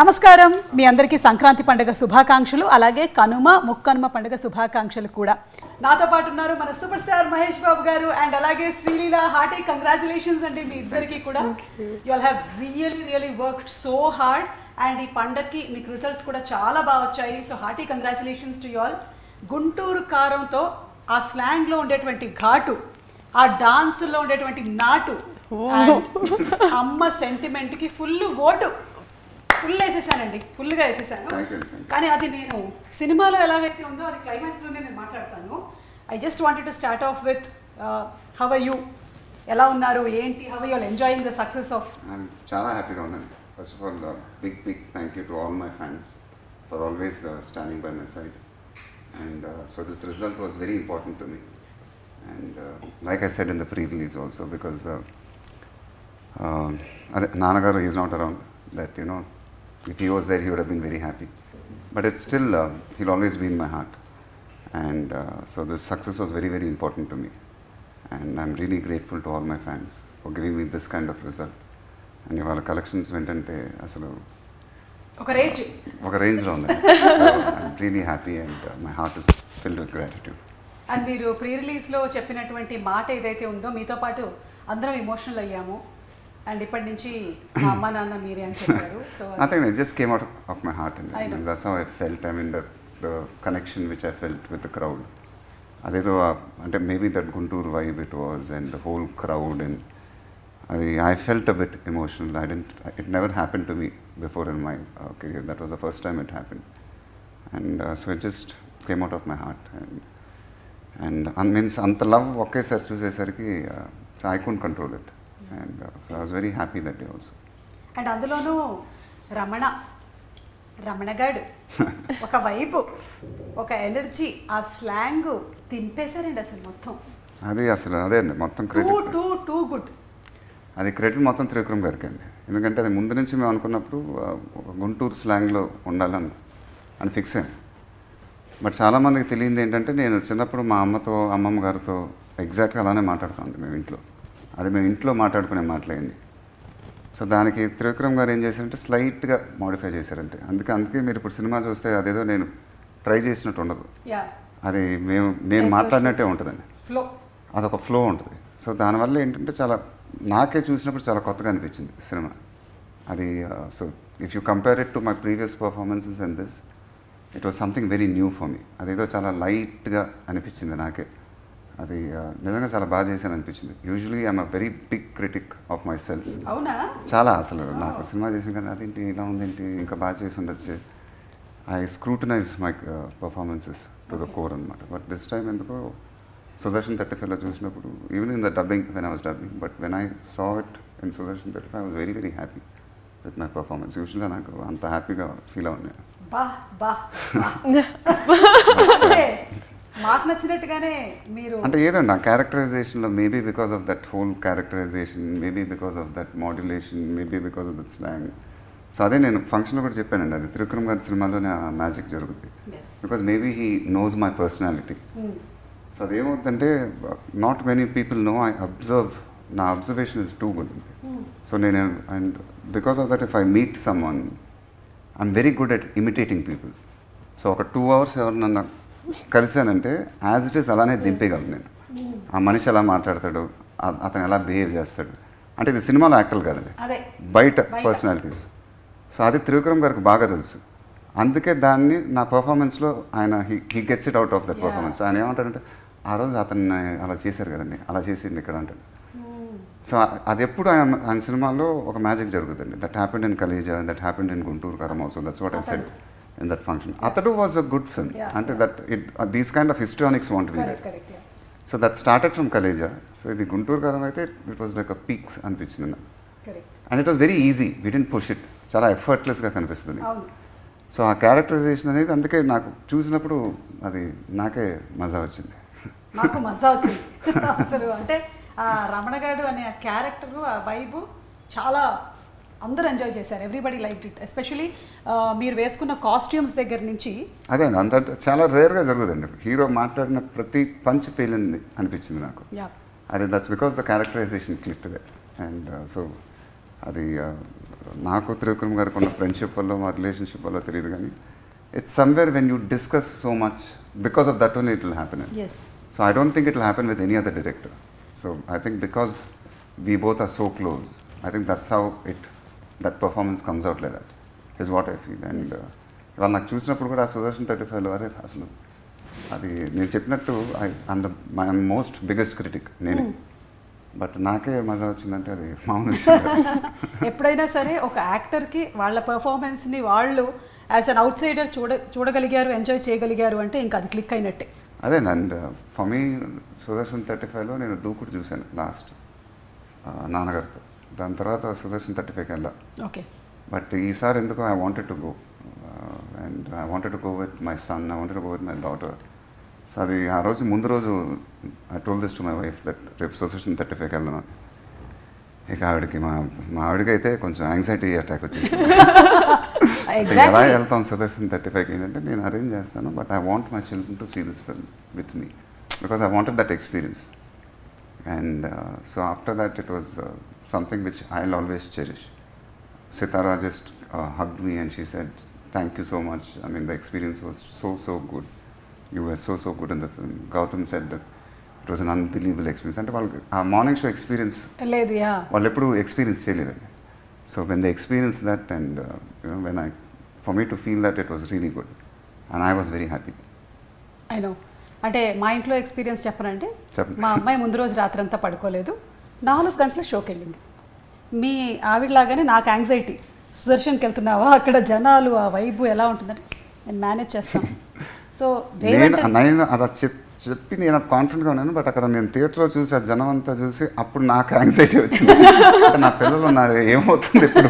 నమస్కారం మీ అందరికీ సంక్రాంతి పండుగ శుభాకాంక్షలు అలాగే కనుమ ముక్కనుమ పండుగ శుభాకాంక్షలు కూడా నాతో పాటు ఉన్నారు మన సూపర్ స్టార్ మహేష్ బాబు గారు అండ్ అలాగే శ్రీలీల హార్టీ కంగ్రాచులేషన్స్ అండి మీ ఇద్దరికి కూడా you all have really worked so hard and ఈ పండగకి మీకు రిజల్ట్స్ కూడా చాలా బాగా వచ్చాయి so hearty congratulations to you all Guntur కారంతో ఆ స్లాంగ్ లో ఉండేటువంటి ఘాటు ఆ డాన్స్ లో ఉండేటువంటి నాటు అమ్మ సెంటిమెంట్ కి ఫుల్ ఓటు ఫుల్ వేసేసానండి ఫుల్గా వేసేసాను కానీ అది నేను సినిమాలో ఎలాగైతే ఉందో అది క్లైమాక్స్లోనే నేను మాట్లాడతాను I just wanted to start off with how are you ఎలా ఉన్నారు ఏంటి how are you enjoying the success of చాలా హ్యాపీగా ఉన్నాను first of all big thank you to all my fans for always standing by my side and so this result was very important to me and like I said in the pre release also because అదే నాన్నగారు is not around that you no if he was there, he would have been very happy. But it's still, he'll always be in my heart. And so this success was very, very important to me. And I'm really grateful to all my fans for giving me this kind of result. And ivala collections ventante asalu oka range lo undi. So I'm really happy and my heart is filled with gratitude. And మీరు pre release లో చెప్పినటువంటి మాట ఏదైతే ఉందో మీతో పాటు అందరం emotional అయ్యాము and ఇప్పటి నుంచి మా అమ్మ నాన్న మీరే అని చెప్పారు so nothing, it just came out of my heart and that's how I felt. I mean the connection which I felt with the crowd adedo ante maybe that Guntur vibe it was and the whole crowd and I felt a bit emotional. It never happened to me before in my career. That was the first time it happened and so it just came out of my heart and means anta love ఒకేసారి చూసేసరికి I couldn't control it. And so I was very happy that day also. And అందులోనూ రమణగాడు ఒక వైపు ఒక energy ఆ slang తింపేశారండి అసలు మొత్తం అదే అండి మొత్తం క్రెడిట్ టూ గుడ్ అది క్రెడిట్ మొత్తం త్రివిక్రమ్ గారికి అండి ఎందుకంటే అది ముందు నుంచి మేము అనుకున్నప్పుడు గుంటూరు స్లాంగ్లో ఉండాలని అని ఫిక్స్ అయ్యాను బట్ చాలామందికి తెలియంది ఏంటంటే నేను చిన్నప్పుడు మా అమ్మతో అమ్మమ్మ గారితో ఎగ్జాక్ట్గా అలానే మాట్లాడుతామండి మేము ఇంట్లో అది మేము ఇంట్లో మాట్లాడుకునే మాట్లాడింది సో దానికి త్రివిక్రమ్ గారు ఏం చేశారంటే స్లైట్గా మోడిఫై చేశారంటే అందుకే మీరు ఇప్పుడు సినిమా చూస్తే అదేదో నేను ట్రై చేసినట్టు ఉండదు అది నేను మాట్లాడినట్టే ఉంటుందండి ఫ్లో అదొక ఫ్లో ఉంటుంది సో దానివల్ల ఏంటంటే చాలా నాకే చూసినప్పుడు చాలా కొత్తగా అనిపించింది సినిమా అది so if you compare it to my previous performances and this it was something very new for me అదేదో చాలా లైట్గా అనిపించింది నాకే అది నిజంగా చాలా బాగా చేశాను అనిపించింది usually I'm a very big critic of myself చాలా అసలు నాకు సినిమా చేసిన కానీ అదేంటి ఇలా ఉందేంటి ఇంకా బాగా చేసి ఉండొచ్చు I scrutinise my performances to the core అనమాట బట్ దిస్ టైమ్ ఎందుకో సుదర్శన్ 35లో చూసినప్పుడు even in the dubbing when I was dubbing but when I saw it in Sudarshan 35 I was very very happy with my performance యూజువల్గా నాకు అంత హ్యాపీగా feel అవున్నాను మాకు నచ్చినట్టుగానే మీరు అంటే ఏదండి ఆ క్యారెక్టరైజేషన్లో maybe because of that whole characterization maybe because of that modulation maybe because of that slang so అదే నేను ఫంక్షన్లో కూడా చెప్పానండి అది త్రివిక్రమ్ గారి సినిమాలోనే ఆ మ్యాజిక్ జరుగుతుంది because maybe he knows my personality so అదేమవుతుందంటే not many people know I observe నా observation is too good so నేను and because of that if I meet someone I'm very good at imitating people so ఒక 2 hours ఎవరినన్నా కలిశానంటే as it is అలానే దింపేయగలను నేను ఆ మనిషి ఎలా మాట్లాడతాడు అతను ఎలా బిహేవ్ చేస్తాడు అంటే ఇది సినిమాలో యాక్టర్లు కాదండి బయట పర్సనాలిటీస్ సో అది త్రివిక్రమ్ గారికి బాగా తెలుసు అందుకే దాన్ని నా పర్ఫార్మెన్స్లో ఆయన he gets it out of that performance ఆయన ఏమంటాడంటే ఆ రోజు అతన్ని అలా చేశారు కదండి అలా చేసింది ఇక్కడ అంటాడు సో అది ఎప్పుడు ఆయన సినిమాలో ఒక మ్యాజిక్ జరుగుతుంది that happened in Khaleja that happened in Guntur Karam also that's what I said in that function. Atadu was a good film. And that these kind of histrionics want to be there. Correct, So that started from Kaleja. So the Guntur Kaaram aithe it was like a peaks anpichindi. Correct. And it was very easy. We didn't push it. Chala effortless ga kanipistundi. So ఆ characterisation అనేది అందుకే నాకు చూసినప్పుడు అది నాకే మజా వచ్చింది నాకు మజా వచ్చింది అసలు అంటే ఆ రమణగాడు అనే ఆ క్యారెక్టర్ ఆ వైబ్ చాలా అందరూ ఎంజాయ్ చేశారు ఎవ్రీబడి లైక్ ఇట్ ఎస్పెషలీ మీరు వేసుకున్న కాస్ట్యూమ్స్ దగ్గర నుంచి అదే అంత చాలా రేర్గా జరుగుతుందండి హీరో మాట్లాడిన ప్రతి పంచ్ పేలింది అనిపించింది నాకు అది that's because the characterisation click that and so అది నాకు త్రివిక్రమ్ గారికి ఉన్న ఫ్రెండ్షిప్ వల్ల మా రిలేషన్షిప్ వల్ల తెలియదు కానీ it's somewhere when you discuss so much because of that only it will happen. So I don't think it will happen with any other director. So I think because we both are so close, I think that's how that performance comes out like that is what I feel. And ఇవాళ నాకు చూసినప్పుడు కూడా ఆ సుదర్శన్ 35లో అరే అసలు అది నేను చెప్పినట్టు మై మోస్ట్ బిగ్గెస్ట్ క్రిటిక్ నేనే, బట్ నాకే మజా వచ్చిందంటే అది మామూలు విషయం కాదు. ఎప్పుడైనా సరే ఒక యాక్టర్కి వాళ్ళ పర్ఫార్మెన్స్ని వాళ్ళు యాజ్ అన్ అవుట్ సైడర్ చూడగలిగారు, ఎంజాయ్ చేయగలిగారు అంటే ఇంకా అది క్లిక్ అయినట్టే. అదే. అండ్ ఫర్ మీ సుదర్శన్ 35లో నేను దూకుడు చూశాను లాస్ట్ నాన్నగారితో, దాని తర్వాత సుదర్శన్ 35కి వెళ్ళా. ఓకే. బట్ ఈసారి ఎందుకో I wanted to go and I wanted to go with my son, I wanted to go with my daughter. So అది ఆ రోజు ముందు రోజు I told this to my wife that రేపు సుదర్శన్ 35కి వెళ్దాను. ఇక ఆవిడకి మా ఆవిడకి అయితే కొంచెం యాంగ్జైటీ అటాక్ వచ్చేసి ఎలా వెళ్తాం సుదర్శన్ 35కి ఏంటంటే నేను అరేంజ్ చేస్తాను, but I want my children to see this film with me because I wanted that experience. And so after that it was something which I'll always cherish. Sitara just hugged me and she said, "Thank you so much. I mean, the experience was so good. You were so good in the film." Gautam said that it was an unbelievable experience. And our morning show experience, వాళ్ళు ఎప్పుడు experience చేయలేదండి. So when they experienced that and for me to feel that, it was really good and I was very happy. I know. అంటే మా ఇంట్లో experience చెప్పనంటే మా అమ్మాయి ముందు రోజు రాత్రి అంతా పడుకోలేదు, 4 గంటల షోకి వెళ్ళింది. మీ ఆవిడలాగానే నాకు యాంగ్జైటీ, సుదర్శన్కి వెళ్తున్నావా, అక్కడ జనాలు ఆ వైబు ఎలా ఉంటుందంటే నేను మేనేజ్ చేస్తాను. సో నేను అలా చెప్పి నేను కాన్ఫిడెంట్గా ఉన్నాను, బట్ అక్కడ నేను థియేటర్లో చూసి ఆ జనం అంతా చూసి అప్పుడు నాకు యాంగ్జైటీ వచ్చింది. నా పిల్లలు ఉన్నారు ఏమవుతుంది ఇప్పుడు,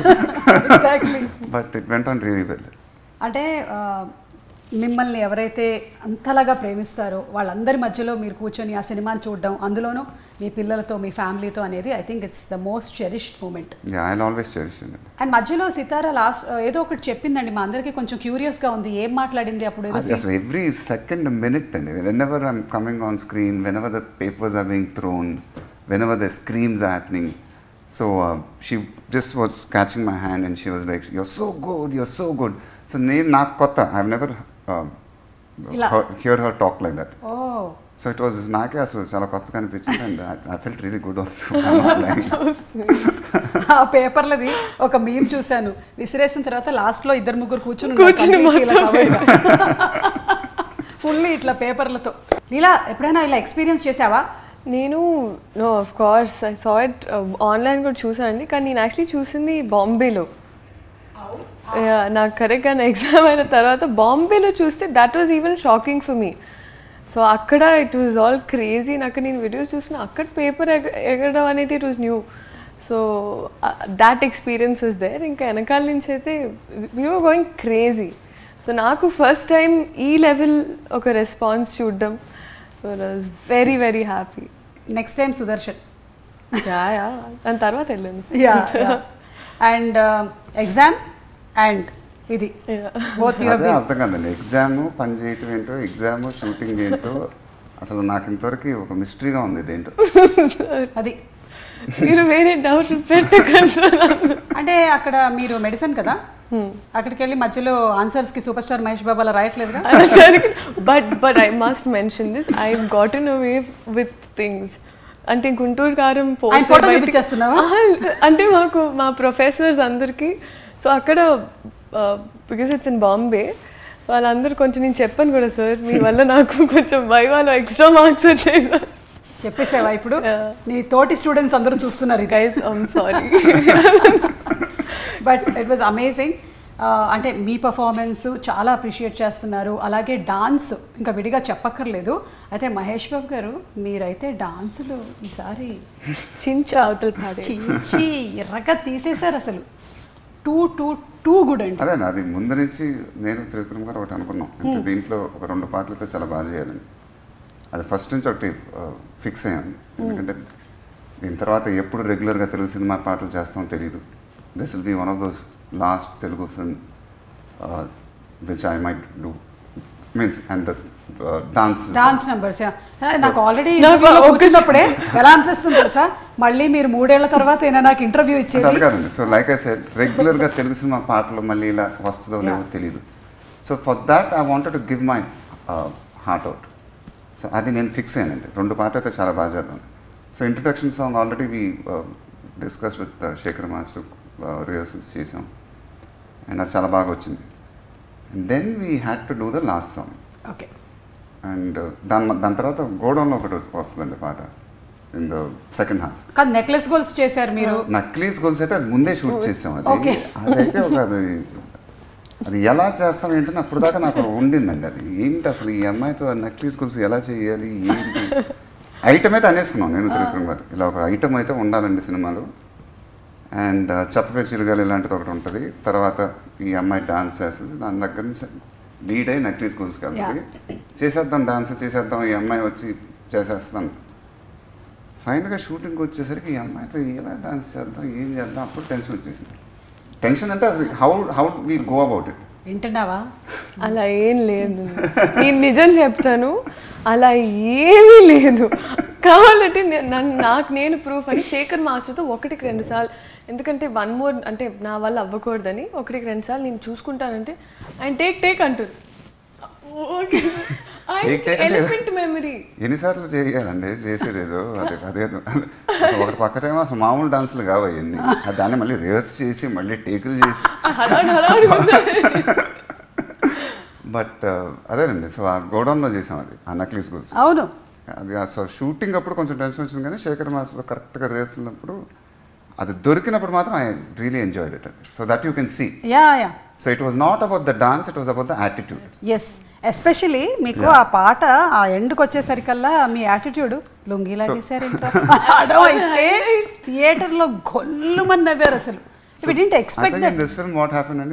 but it went on really well. అంటే మిమ్మల్ని ఎవరైతే అంతలాగా ప్రేమిస్తారో వాళ్ళందరి మధ్యలో మీరు కూర్చొని ఆ సినిమాని చూడడం, అందులోనూ మీ పిల్లలతో మీ ఫ్యామిలీతో అనేది I think it's the most cherished moment. And మధ్యలో సితారా లాస్ట్ ఏదో ఒకటి చెప్పిందండి, మా అందరికీ కొంచెం క్యూరియస్గా ఉంది, ఏం మాట్లాడింది అప్పుడు? ఎవ్రీ సెకండ్ మినిట్ అండి, whenever I'm coming on screen, whenever the papers are being thrown, whenever the screams are happening, so she just was catching my hand and she was like, "You're so good." So నాకు కొత్త, I've never hear her talk like that. So it was నాకే అసలు చాలా కొత్తగా అనిపించింది and I felt really good also. ఆ పేపర్లది ఒక meme చూశాను, విసిరేసిన తర్వాత లాస్ట్లో 2-3 కూర్చుని ఫుల్లీ ఇట్లా పేపర్లతో. లీలా ఎప్పుడైనా ఇలా ఎక్స్పీరియన్స్ చేసావా? నేను no of course I saw it online కూడా చూసానండి, కానీ నేను యాక్చువల్లీ చూసింది బాంబేలో. నాకు కరెక్ట్గా నా ఎగ్జామ్ అయిన తర్వాత బాంబేలో చూస్తే that was even shocking for me. So అక్కడ ఇట్ వాజ్ ఆల్ క్రేజీ. నాకు నేను వీడియోస్ చూసిన అక్కడ పేపర్ ఎగరడం అనేది it was new. So that experience was there. ఇంకా వెనకాల నుంచి అయితే we were going crazy. So నాకు ఫస్ట్ టైం ఈ లెవెల్ ఒక రెస్పాన్స్ చూడడం, so I was very very happy. Next time Sudarshan దాని తర్వాత వెళ్ళాను. అండ్ ఎగ్జామ్ అండ్ ఇది అర్థం కాదండి, ఎగ్జామ్ పని చేయటం ఏంటో, ఎగ్జామ్ షూటింగ్ ఏంటో అసలు నాకు ఇంతవరకు ఒక మిస్టరీగా ఉంది ఇదేంటో. అది మీరు వేరే డౌట్ పెట్టకండి. అంటే అక్కడ మీరు మెడిసిన్ కదా, అక్కడికి వెళ్ళి మధ్యలో ఆన్సర్స్కి సూపర్ స్టార్ మహేష్ బాబు అలా రాయట్లేదుగా. But I must mention this, I gotten away with things. అంటే గుంటూరు కారం ఫోటో చూపించేస్తున్నావా అంటే మాకు మా ప్రొఫెసర్స్ అందరికీ, సో అక్కడ బికాస్ ఇట్స్ ఇన్ బాంబే, వాళ్ళందరూ కొంచెం నేను చెప్పాను కూడా, సార్ మీ వల్ల నాకు కొంచెం వైవాలో ఎక్స్ట్రా మార్క్స్ వచ్చాయి సార్. చెప్పేసావా ఇప్పుడు? నీ తోటి స్టూడెంట్స్ అందరూ చూస్తున్నారు. Guys I'm sorry, but it was amazing. అంటే మీ పర్ఫార్మెన్స్ చాలా అప్రిషియేట్ చేస్తున్నారు, అలాగే డాన్స్ ఇంకా విడిగా చెప్పక్కర్లేదు. అయితే మహేష్ బాబు గారు మీరైతే డాన్సులు ఈసారి చించి అవతల పాడే చించి ఎర్రగా తీసేశారు అసలు. టూ గుడ్ అండి. అదే అది ముందు నుంచి నేను త్రివిక్రమ్ గారు ఒకటి అనుకున్నాం, అంటే దీంట్లో ఒక 2 పాటలతో చాలా బాగా చేయాలని. అది ఫస్ట్ నుంచి ఒకటి ఫిక్స్ అయ్యాను, ఎందుకంటే దీని తర్వాత ఎప్పుడు రెగ్యులర్గా తెలుగు సినిమా పాటలు చేస్తామో తెలియదు. This will be one of those last Telugu film which I might do means and dance numbers. నాకు ఆల్రెడీ కూర్చున్నప్పుడే ఎలా అనిపిస్తుంది తెలుసా, మళ్ళీ మీరు 3 ఏళ్ల తర్వాత అయినా నాకు ఇంటర్వ్యూ ఇచ్చేది. అది కాదండి. సో లైక్ ఐ సెడ్, రెగ్యులర్గా తెలుగు సినిమా పాటలు మళ్ళీ ఇలా వస్తుందో లేవో తెలియదు. So for that I wanted to give my heart out. So అది నేను ఫిక్స్ అయ్యానండి. 2 పాటలు అయితే చాలా బాగా చేద్దాం. So introduction song already we discuss with Shekhar master, rehearsals చేసాం అండ్ అది చాలా బాగా వచ్చింది. And then we had to do the last song. Okay. And దాని తర్వాత గోడౌన్లో ఒకటి వస్తుందండి పాట ఇన్ ద సెకండ్ హాఫ్. కానీ నెక్లెస్ గోల్స్ చేశారు మీరు. నక్లీస్ గోల్స్ అయితే అది ముందే షూట్ చేసాం. అదైతే ఒక అది ఎలా చేస్తాం ఏంటని అప్పుడు దాకా నాకు ఉండిందండి. అది ఏంటి అసలు ఈ అమ్మాయితో నక్లీస్ గోల్స్ ఎలా చేయాలి ఏంటి ఐటమ్ అయితే అనేసుకున్నాం నేను త్రివిక్రమ్ గారు. ఇలా ఒక ఐటమ్ అయితే ఉండాలండి సినిమాలో. అండ్ చెప్పవే చిరుగాలి ఇలాంటిది ఒకటి ఉంటుంది. తర్వాత ఈ అమ్మాయి డాన్స్ చేస్తుంది. దాని దగ్గర నుంచి లీడ్ అయ్యి నక్లీస్ గోల్స్కి వెళ్తుంది. చేసేద్దాం డాన్స్ చేసేద్దాం, ఈ అమ్మాయి వచ్చి చేసేస్తాను. ఫైనల్గా షూటింగ్కి వచ్చేసరికి ఈ అమ్మాయితో ఎలా డాన్స్ చేద్దాం ఏం చేద్దాం, అప్పుడు టెన్షన్ వచ్చేసింది. టెన్షన్ అంటే అది how we go about it. వింటున్నావా? అలా ఏం లేదు, నేను నిజం చెప్తాను, అలా ఏమీ లేదు. కావాలంటే నాకు నేను ప్రూఫ్ అని శేఖర్ మాస్టర్తో 1-2 సార్లు, ఎందుకంటే 1 మోర్ అంటే నా వల్ల అవ్వకూడదని 1-2 సార్లు నేను చూసుకుంటానంటే ఆయన టేక్ అంటారు. ఎలిఫెంట్ మెమరీ ఎన్నిసార్లు చేయాలండి చేసేది ఏదో అదేదో ఒకటి పక్కటేమో అసలు మామూలు డాన్సులు కావు అవన్నీ. దాన్ని మళ్ళీ రివర్స్ చేసి మళ్ళీ టేకులు చేసి బట్ అదేనండి. సో ఆ గోడౌన్లో చేసాం అది, ఆ నక్లీస్ గోల్స్. అవును. అది సో షూటింగ్ అప్పుడు కొంచెం టెన్షన్ వచ్చింది, కానీ శేఖర్ మాస్టర్తో కరెక్ట్గా రేస్తున్నప్పుడు అది దొరికినప్పుడు మాత్రం ఐ రియలీ ఎంజాయ్డ్ ఇట్ అండి. So that you can see. So it was not about the dance, it was about the attitude. Yes, especially మీకు ఆ పాట ఆ ఎండ్కి వచ్చేసరికల్లా మీ యాటిట్యూడ్ లొంగి లాగేశారు అయితే థియేటర్లో గొల్లుమని నవ్వారు అసలు. We didn't expect that. In this film what happened and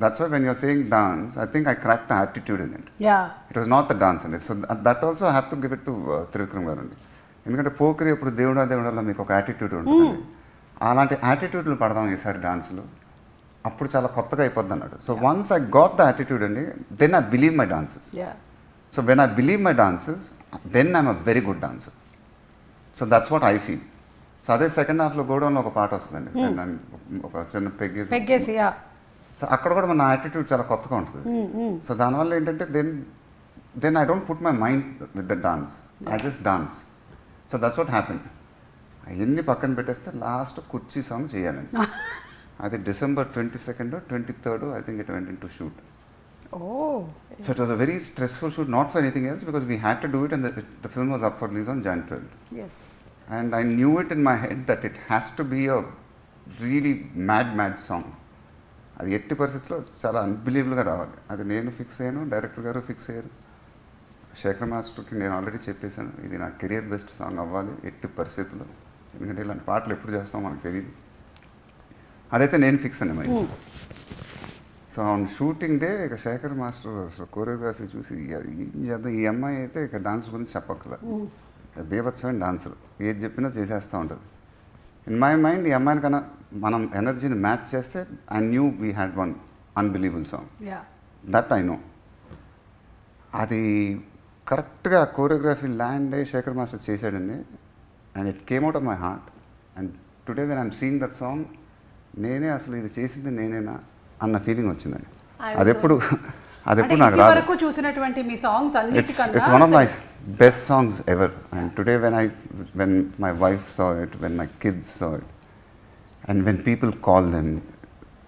that's why when you're saying dance, I think I cracked the attitude in it. Yeah. It was not the dance in it. So that also I have to give it to Trivikram garu. ఎందుకంటే పోకరి అప్పుడు దేవుడా మీకు ఒక attitude ఉంటుంది. అలాంటి యాటిట్యూడ్లు పడదాం ఈసారి డాన్స్లో, అప్పుడు చాలా కొత్తగా అయిపోద్ది అన్నాడు. So once I got the attitude అండి, then I believe my dances. So when I believe my dances, then I'm a very good dancer. So that's what I feel. So అదే సెకండ్ హాఫ్లో గోడౌన్లో ఒక పాట వస్తుందండి, ఒక చిన్న పెగ్గేసి. సో అక్కడ కూడా మన యాటిట్యూడ్ చాలా కొత్తగా ఉంటుంది. సో దానివల్ల ఏంటంటే then I don't put my mind with the dance, I just dance. So that's what happened. అవన్నీ పక్కన పెట్టేస్తే లాస్ట్ కుర్చీ సాంగ్ చేయాలండి. అది December 22nd or 23rd, I think it went into shoot. Oh. So it was a very stressful shoot, not for anything else, because we had to do it and the film was up for release on Jan 12th. Yes. And I knew it in my head that it has to be a really mad song. అది ఎట్టి పరిస్థితుల్లో చాలా అన్బిలీవబుల్గా రావాలి. అది నేను fix అయ్యాను, director గారు fix అయ్యారు. శేఖర్ మాస్టర్కి నేను ఆల్రెడీ చెప్పేశాను, ఇది నా కెరియర్ బెస్ట్ సాంగ్ అవ్వాలి ఎట్టి పరిస్థితుల్లో, ఎందుకంటే ఇలాంటి పాటలు ఎప్పుడు చేస్తామో మనకు తెలియదు. అదైతే నేను ఫిక్స్ అండి మరి. సో ఆన్ షూటింగ్ డే ఇక శేఖర్ మాస్టర్ కోరియోగ్రఫీ చూసి ఏం చేద్దాం, ఈ అమ్మాయి అయితే ఇక డాన్స్ గురించి చెప్పక్కర్లేదు, బీభత్సమైన డాన్సర్, ఏది చెప్పినా చేసేస్తూ ఉంటుంది. ఇన్ మై మైండ్ ఈ అమ్మాయిని కన్నా మనం ఎనర్జీని మ్యాచ్ చేస్తే I knew we had one unbelievable song. That I know. అది కరెక్ట్గా కోరియోగ్రఫీ ల్యాండ్ అయ్యి శేఖర్ మాస్టర్ చేశాడండి. And it came out of my heart. And today when I'm seeing that song, నేనే అసలు ఇది చేసింది నేనేనా అన్న ఫీలింగ్ వచ్చిందండి. అది ఎప్పుడు నాకు రాదు. చూసినటువంటి మీ సాంగ్స్ అన్నిటికన్నా it's one of my best songs ever. And today when my wife saw it, when my kids saw it, and when people call them,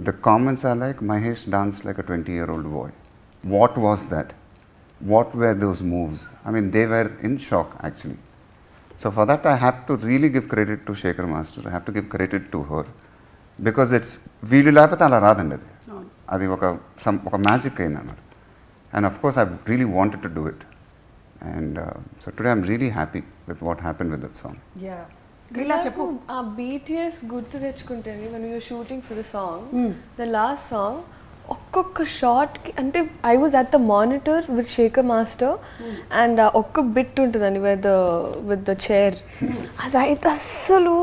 the comments are like, Mahesh danced like a 20-year-old boy. What was that? What were those moves? I mean, they were in shock actually. So for that I have to really give credit to Shekhar Master. I have to give credit to her, because it's వీళ్ళు లేకపోతే అలా రాదండి. అది ఒక magic అయింది అన్నమాట. And of course I really wanted to do it. And so today I'm really happy with what happened with that song. ఆ BTS గుర్తు తెచ్చుకుంటేనే when we were shooting for the song, the last song, ఒక్కొక్క షార్ట్కి అంటే I was at the monitor with Shekhar master and ఒక్క bit ఉంటుందండి with the chair. అదైతే అస్సలు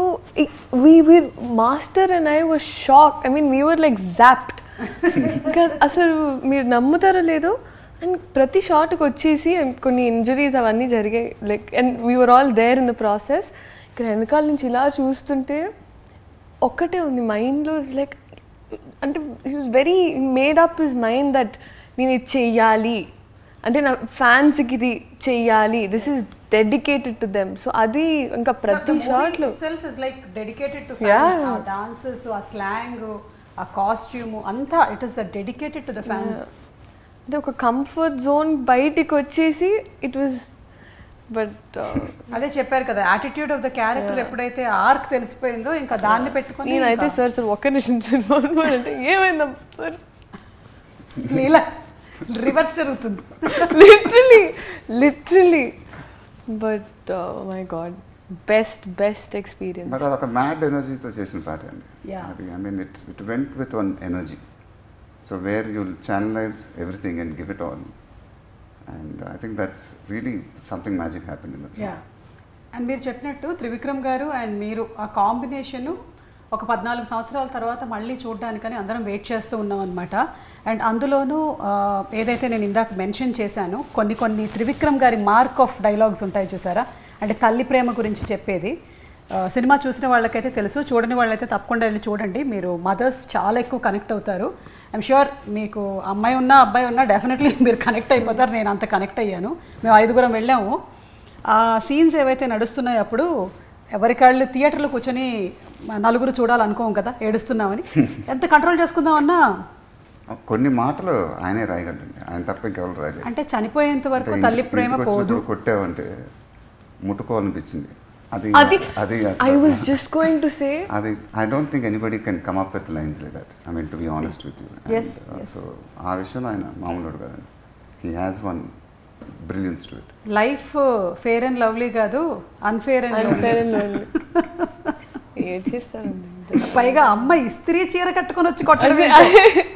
master and I was shock. I mean we were like zapped. అసలు మీరు నమ్ముతారో లేదో, అండ్ ప్రతి షాట్కి వచ్చేసి కొన్ని ఇంజరీస్ అవన్నీ జరిగాయి like and we're all there in the process. ఇక్కడ వెనకాల నుంచి ఇలా చూస్తుంటే ఒక్కటే ఉంది మైండ్లో లైక్ అంటే he was very made up his mind that నేను ఇది చెయ్యాలి అంటే నా ఫ్యాన్స్కి ఇది చెయ్యాలి, this is dedicated to them. So అది ఇంకా ప్రతి షాట్లో itself is like dedicated to fans. ఆ డాన్సెస్, ఆ స్లాంగ్, ఆ కాస్ట్యూమ్ అంతా it is dedicated to the fans. అంటే ఒక కంఫర్ట్ జోన్ బయటికి వచ్చేసి ఇట్ వాజ్ బట్ అదే చెప్పారు కదా, యాటిట్యూడ్ ఆఫ్ ద క్యారెక్టర్ ఎప్పుడైతే ఆర్క్ తెలిసిపోయిందో ఇంకా దాన్ని పెట్టుకొని నేనైతే సార్ ఒక్క నిమిషం సార్ అంటే ఏమైందా సార్ లీలా రివర్స్ జరుగుతుంది literally but my god best experience. But అదొక మ్యాడ్ ఎనర్జీతో చేసిన పాట అండి అది. I mean it went with one energy. So where you'll channelise everything and give it all. And I think that's really something magic happen in that. And మీరు చెప్పినట్టు త్రివిక్రమ్ గారు and మీరు ఆ కాంబినేషను ఒక 14 సంవత్సరాల తర్వాత మళ్ళీ చూడడానికని అందరం వెయిట్ చేస్తూ ఉన్నాం అనమాట. అండ్ అందులోనూ ఏదైతే నేను ఇందాక మెన్షన్ చేశానో కొన్ని త్రివిక్రమ్ గారి మార్క్ ఆఫ్ డైలాగ్స్ ఉంటాయి చూసారా, అంటే తల్లి ప్రేమ గురించి చెప్పేది. సినిమా చూసిన వాళ్ళకైతే తెలుసు, చూడని వాళ్ళైతే తప్పకుండా వెళ్ళి చూడండి. మీరు మదర్స్ చాలా ఎక్కువ కనెక్ట్ అవుతారు. ఐఎమ్ ష్యూర్ మీకు అమ్మాయి ఉన్నా అబ్బాయి ఉన్నా డెఫినెట్లీ మీరు కనెక్ట్ అయిపోతారు. నేను అంత కనెక్ట్ అయ్యాను. మేము 5గురం వెళ్ళాము. ఆ సీన్స్ ఏవైతే నడుస్తున్నాయో అప్పుడు ఎవరికాళ్ళు థియేటర్లో కూర్చొని నలుగురు చూడాలనుకోం కదా, ఏడుస్తున్నామని ఎంత కంట్రోల్ చేసుకుందామన్నా కొన్ని మాటలు ఆయనే రాయగలండి, ఆయన తప్ప ఇంకెవరు రాయలేదు. అంటే చనిపోయేంత వరకు తల్లి ప్రేమ పోదు. కొట్టావంటే ముట్టుకోవాలనిపించింది. I was just going to say I don't think anybody can come up with lines like that. I mean, to be honest with you. Yes. So ఆ విషయంలో ఆయన మామూలుడు కాదండి. He has one brilliance to it. Life fair and lovely కాదు, unfair and lonely. ఏం చేస్తారండి పైగా అమ్మ ఇస్త్రీ చీర కట్టుకొని వచ్చి కొట్టడం.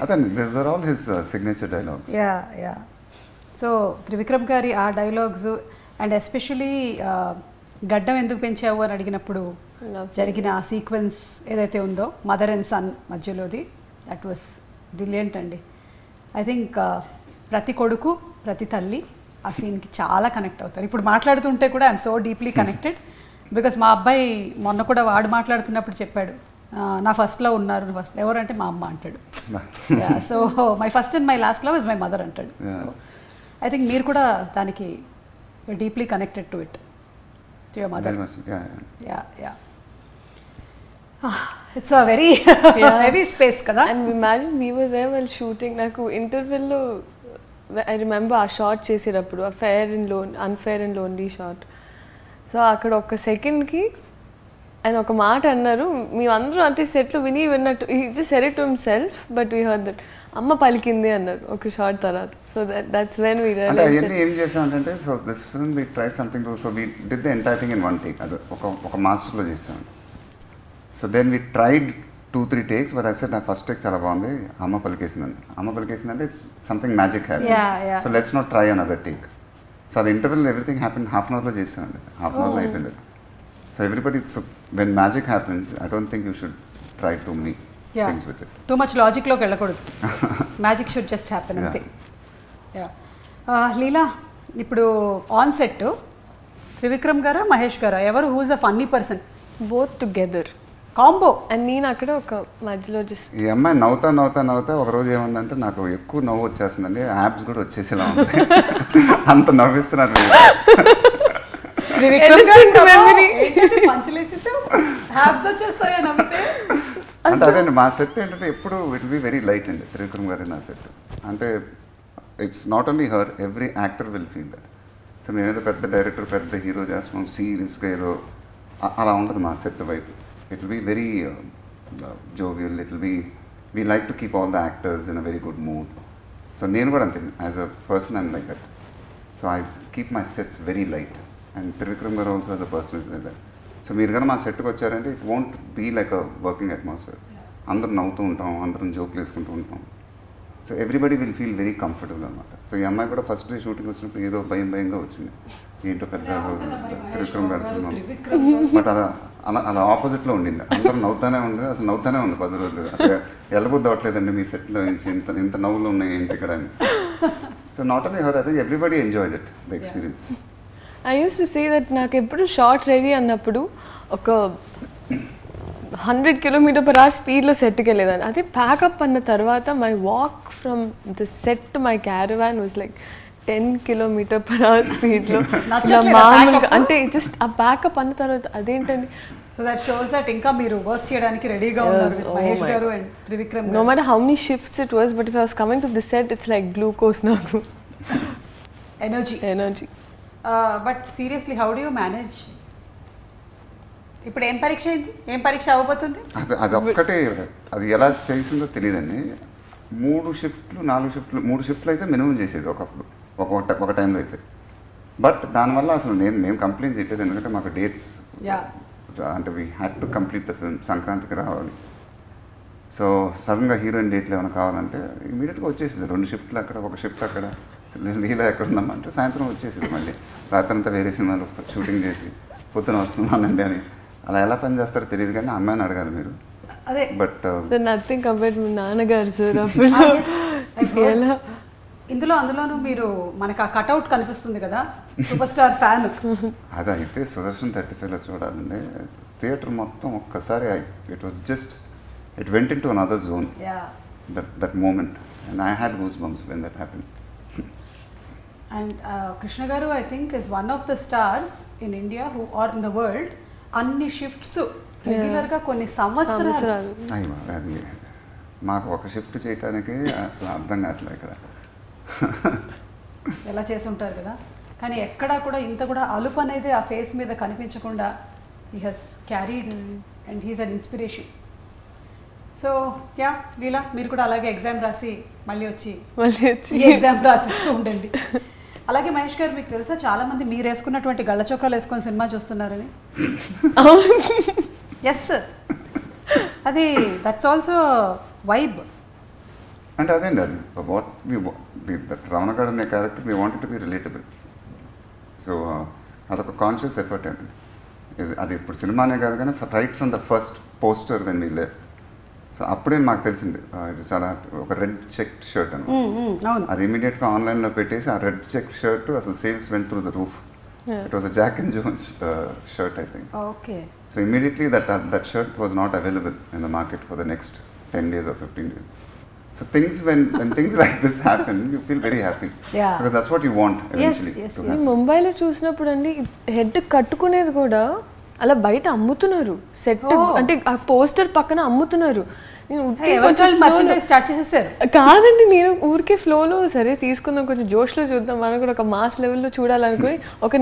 అదండి, these are all his signature dialogues. Yeah so Trivikram గారి ఆ డైలాగ్స్ అండ్ ఎస్పెషలీ గడ్డం ఎందుకు పెంచావు అని అడిగినప్పుడు జరిగిన ఆ సీక్వెన్స్ ఏదైతే ఉందో మదర్ అండ్ సన్ మధ్యలోది, దట్ వాస్ బ్రిలియంట్ అండి. ఐ థింక్ ప్రతి కొడుకు ప్రతి తల్లి ఆ సీన్కి చాలా కనెక్ట్ అవుతారు. ఇప్పుడు మాట్లాడుతుంటే కూడా I'm so deeply connected because మా అబ్బాయి మొన్న కూడా వాడు మాట్లాడుతున్నప్పుడు చెప్పాడు, నా ఫస్ట్లో ఉన్నారు, ఫస్ట్ ఎవరంటే మా అమ్మ అంటాడు. So my first and my last love is my mother అంటాడు. ఐ థింక్ మీరు కూడా దానికి deeply connected to it, to your mother. Yeah. It's a very heavy space kada. And imagine we were there while shooting. Naku interval lo I remember ఆ shot చేసేటప్పుడు ఆ unfair and lonely shot. So అక్కడ ఒక సెకండ్కి ఆయన ఒక మాట అన్నారు, మేమందరూ అంటే సెట్లో విన్నట్టు he just said it to himself but we heard that అమ్మ పలికింది అన్నారు ఒక షార్ట్ తర్వాత. సో దట్స్ వెన్ వి అంటే అవన్నీ ఏం చేసామంటే, so this film we try something to, so we did the entire thing in one take. అది ఒక మాస్టర్లో చేసాం. So then we tried 2-3 takes but I said నా ఫస్ట్ టేక్ చాలా బాగుంది, అమ్మ పలికేసిందంటే it's something magic happy. So let's not try another take. So అది interval everything happen half an అవర్లో చేసామండి, హాఫ్ అన్ అవర్లో అయిపోయింది. So everybody, so when magic happens I don't think you should try to me things with it. Too much logic లోకి వెళ్ళకూడదు, magic should just happen అంతే. లీలా, ఇప్పుడు on set Trivikram గారా మహేష్ గారా ఎవరు, who's a funny person? Both together combo. And నేను అక్కడ ఒక మధ్యలో జస్ట్ ఈ అమ్మాయి నవ్వుతా ఒక రోజు ఏమందంటే, నాకు ఎక్కువ నవ్వు వచ్చేస్తుందండి, యాప్స్ కూడా వచ్చేసేలా ఉంది, అంత నవ్విస్తున్నారు. త్రివిక్రమ్ గారు పంచలేసేసావు, యాప్స్ వచ్చేస్తాయా నవ్వితే? అంటే అదేండి మా సెట్ ఏంటంటే ఎప్పుడు it will be very light అండి త్రివిక్రమ్ గారి నా సెట్. అంటే it's not only her, every actor will feel that. So మేమేదో పెద్ద డైరెక్టర్ పెద్ద హీరో చేస్తున్నాం సీరియస్గా ఏదో అలా ఉండదు మా సెట్ వైపు. It will be very jovial, it will be we like to keep all the actors in a very good mood. So నేను కూడా అంతే, as a person I'm like that. So I keep my sets very light and Trivikram garu also as a person is like that. So మీరు కానీ మా సెట్కి వచ్చారంటే it won't be like a working atmosphere. అందరం నవ్వుతూ ఉంటాం, అందరం జోకులు వేసుకుంటూ ఉంటాం. So everybody will feel very comfortable అనమాట. సో ఈ అమ్మాయి కూడా ఫస్ట్ డే షూటింగ్ వచ్చినప్పుడు ఏదో భయంగా వచ్చింది, ఏంటో పెద్ద త్రివిక్రమ్ గారి సినిమా. బట్ అలా ఆపోజిట్లో ఉండింది, అందరం నవ్వుతానే ఉండేది, అసలు నవ్వుతానే ఉంది 10 రోజులు. అసలు ఎల్లబుద్ధి అవ్వట్లేదండి మీ సెట్లో నుంచి ఇంత నవ్వులు ఉన్నాయి ఏంటి ఇక్కడ అని. So not only her, I think everybody enjoyed it, the experience. I use to say that నాకు ఎప్పుడు షార్ట్ రెడీ అన్నప్పుడు ఒక 100 km/h స్పీడ్లో సెట్కి వెళ్ళేదాన్ని. అదే ప్యాకప్ అన్న తర్వాత my walk from the set to my caravan was like 10 km/h స్పీడ్లో. మామూలుగా అంటే జస్ట్ ఆ ప్యాకప్ అన్న తర్వాత అదేంటండి. సో దట్ షోస్ దట్ ఇంకా మీరు వర్క్ చేయడానికి రెడీగా ఉన్నారు విత్ మహేష్ గారు and Trivikram. No matter how many shifts it was, but if I was coming to the set, it's like glucose నాకు. Energy. But seriously how do you manage? ఇప్పుడు ఏం పరీక్ష అయింది, ఏం పరీక్ష అవ్వబోతుంది? అది ఒక్కటే, అది ఎలా చేసిందో తెలియదండి. 3 షిఫ్ట్లు 4 షిఫ్ట్లు 3 షిఫ్ట్లు అయితే మినిమం చేసేది ఒకప్పుడు, ఒక టైంలో అయితే. బట్ దానివల్ల అసలు మేము కంప్లైంట్ చెప్పేది, ఎందుకంటే మాకు డేట్స్ అంటే we had to complete the film, సంక్రాంతికి రావాలి. సో సడన్గా హీరోయిన్ డేట్లు ఏమైనా కావాలంటే ఇమీడియట్గా వచ్చేసింది. 2 షిఫ్ట్లు అక్కడ, ఒక షిఫ్ట్ అక్కడ. లీలా ఎక్కడ ఉన్నామంటే సాయంత్రం వచ్చేసింది. మళ్ళీ రాత్రంతా వేరే సినిమాలు షూటింగ్ చేసి పొద్దున వస్తున్నానండి అని. అలా ఎలా పని చేస్తారో తెలియదు, కానీ అమ్మాయిని అడగాలి మీరు. అదే బట్ నథింగ్ కంపేర్డ్ మీ నాన్నగారు సార్ అప్పుడు ఎలా అందులోనూ మీరు మనకు ఆ కట్అవుట్ కనిపిస్తుంది కదా, సూపర్ స్టార్ ఫ్యాన్. అది అయితే సుదర్శన్ 35లో చూడాలండి. థియేటర్ మొత్తం ఒక్కసారి it went into another zone, that moment, and I had goosebumps when that happen. And Krishna garu I think is one of the stars in India who are in the world అన్ని shifts రెగ్యులర్గా కొన్ని సంవత్సరాలు. అయ్యో, అది మాకు ఒక shift చేయడానికి అసలు అర్థం కావట్లేదు ఇక్కడ. ఎలా చేసి ఉంటారు కదా, కానీ ఎక్కడా కూడా ఇంత కూడా అలుపు అనేది ఆ ఫేస్ మీద కనిపించకుండా he has carried and he's an inspiration. So yeah Leela, మీరు కూడా అలాగే ఎగ్జామ్ రాసి మళ్ళీ వచ్చి ఎగ్జామ్ రాసిస్తూ ఉండండి. అలాగే మహేష్ గారు, మీకు తెలుసా చాలామంది మీరు వేసుకున్నటువంటి గళ్ళ చొక్కాలు వేసుకొని సినిమా చూస్తున్నారని? ఎస్, అది దట్స్ ఆల్సో వైబ్. అంటే అదేండి, అది వాట్ రమణగాడు అనే character we wanted to be relatable. So అదొక కాన్షియస్ ఎఫర్ట్ అండి. అది ఇప్పుడు సినిమానే కాదు, కానీ right from the first poster when we left. So అప్పుడే మాకు తెలిసింది ఇది చాలా ఒక రెడ్ చెక్ షర్ట్ అని. అది ఇమీడియట్గా ఆన్లైన్లో పెట్టేసి ఆ రెడ్ చెక్ షర్ట్ అసలు sales went through the roof. It was a Jack and Jones shirt I think. Okay. So immediately that shirt was not available in the market for the next 10 days or 15 days. So when things like this happen, you feel very happy. Yeah. Because that's what you want eventually. Yes. ముంబైలో చూసినప్పుడు అండి head కట్టుకునేది కూడా అలా బయట అమ్ముతున్నారు. Set అంటే ఆ poster పక్కన అమ్ముతున్నారు. కాదండి, నేను ఊరికే ఫ్లోలో సరే తీసుకుందాం, కొంచెం జోష్లో చూద్దాం, మనం కూడా ఒక మాస్ లెవెల్లో చూడాలనుకుని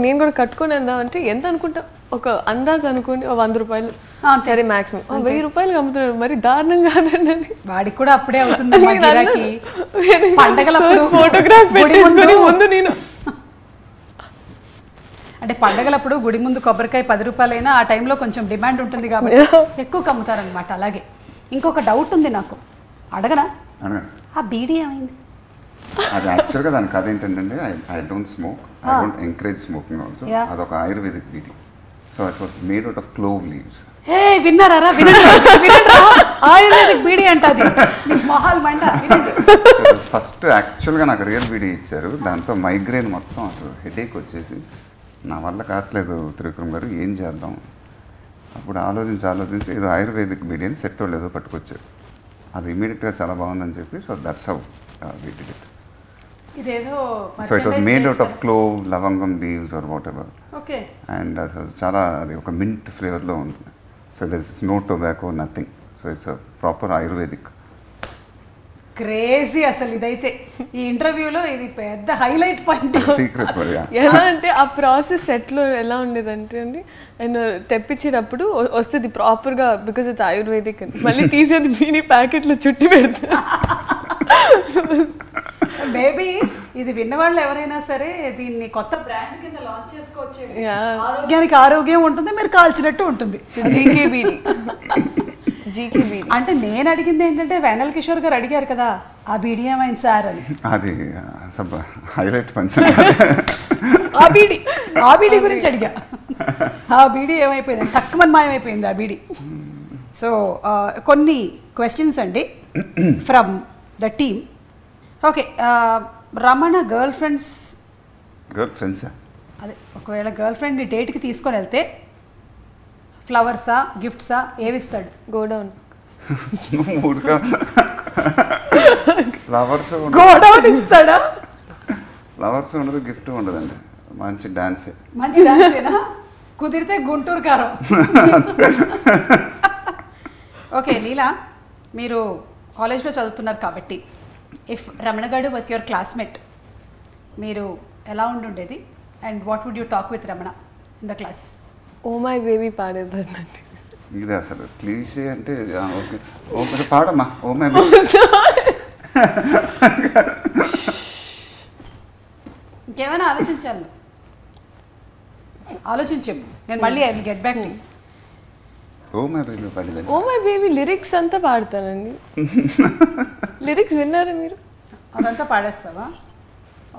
నేను కూడా కట్టుకొని వెళ్దాం అంటే ఎంత అనుకుంటా, ఒక అందాజ్ అనుకోండి, 100 రూపాయలు సరే మ్యాక్సిమం 1000 రూపాయలు అమ్ముతున్నారు. మరి దారుణం కాదండి. వాడికి కూడా అప్పుడే అవుతుంది. ఫోటోగ్రాఫ్ పెట్టేసుకొని ముందు నేను అంటే పండగలప్పుడు గుడి ముందు కొబ్బరికాయ 10 రూపాయలైనా ఆ టైంలో కొంచెం డిమాండ్ ఉంటుంది కాబట్టి ఎక్కువ కమ్ముతారనమాట. అలాగే ఇంకొక డౌట్ ఉంది నాకు, అడగనా? ఆ బీడీ ఏమైంది? అది యాక్చువల్గా దాని కథ ఏంటంటే, I don't smoke, I don't encourage smoking also. అదొక Ayurvedic beedi. So it was made out of clove leaves. విన్నారా? ఆయుర్వేదిక్ బీడీ అంటది మహాల్ మండ. ఫస్ట్ యాక్చువల్గా నాకు రియల్ బీడీ ఇచ్చారు. దాంతో మైగ్రేన్ మొత్తం అసలు హెడేక్ వచ్చేసి నా వల్ల కావట్లేదు త్రివిక్రమ్ గారు, ఏం చేద్దాం? అప్పుడు ఆలోచించి ఏదో ఆయుర్వేదిక్ బీడీ అని సెట్ వాళ్ళు ఏదో పట్టుకొచ్చారు. అది ఇమీడియట్గా చాలా బాగుందని చెప్పి, so that's how we did it. So it was made out of clove, లవంగం leaves or whatever. Okay. And అసలు చాలా అది ఒక మింట్ ఫ్లేవర్లో ఉంటుంది. So there is no tobacco, nothing. So it's a proper Ayurvedic. Crazy అసలు ఇదైతే ఈ ఇంటర్వ్యూలో ఇది పెద్ద హైలైట్ పాయింట్. ఎలా అంటే ఆ ప్రాసెస్ సెట్లో ఎలా ఉండేదంటే అండి, అండ్ తెప్పించేటప్పుడు వస్తుంది ప్రాపర్గా, బికాజ్ ఇట్స్ ఆయుర్వేదిక్ అని మళ్ళీ తీసేది బీడీ ప్యాకెట్లో చుట్టి పెడతా. మేబీ ఇది విన్నవాళ్ళు ఎవరైనా సరే దీన్ని కొత్త బ్రాండ్ కింద లాంచ్ చేసుకోవచ్చు. ఆరోగ్యానికి ఆరోగ్యం ఉంటుంది, మీరు కాల్చినట్టు ఉంటుంది. అంటే నేను అడిగింది ఏంటంటే, వేనల్ కిషోర్ గారు అడిగారు కదా ఆ బీడీ ఏమైంది సార్ అని. అది హైలైట్ పంచ్. ఆ బీడీ గురించి అడిగా. ఆ బీడీ ఏమైపోయింది, తక్కువ మాయమైపోయింది ఆ బీడీ. సో కొన్ని క్వశ్చన్స్ అండి from the team. Okay, Ramana girl friends అదే ఒకవేళ గర్ల్ ఫ్రెండ్ని డేట్కి తీసుకొని వెళ్తే ఫ్లవర్సా గిఫ్ట్సా ఏవిస్తాడు? గోడౌన్ ఫ్లవర్స్ గోడౌన్ ఇస్తాడా? ఫ్లవర్స్ ఉండదు, గిఫ్ట్ ఉండదండి, మంచి డాన్సే. మంచి డాన్సేనా? కుదిరితే గుంటూరు కారం. ఓకే లీలా, మీరు కాలేజ్లో చదువుతున్నారు కాబట్టి ఇఫ్ రమణ గారు వాస్ యువర్ క్లాస్మేట్, మీరు ఎలా ఉండుండేది? And what would you talk with Ramana in the class? Oh my baby పాడేదండి. ఇది అసలు క్లీషే అంటే ఓకే ఓకే పాడమ్మా. ఓ మై ఇంకేమైనా ఆలోచించాను, ఆలోచించాము. నేను మళ్ళీ I will get back to you. Oh my baby పాడలేదు. ఓ మై బేబీ లిరిక్స్ అంతా పాడతానండి. లిరిక్స్ విన్నారా మీరు? అదంతా పాడేస్తావా?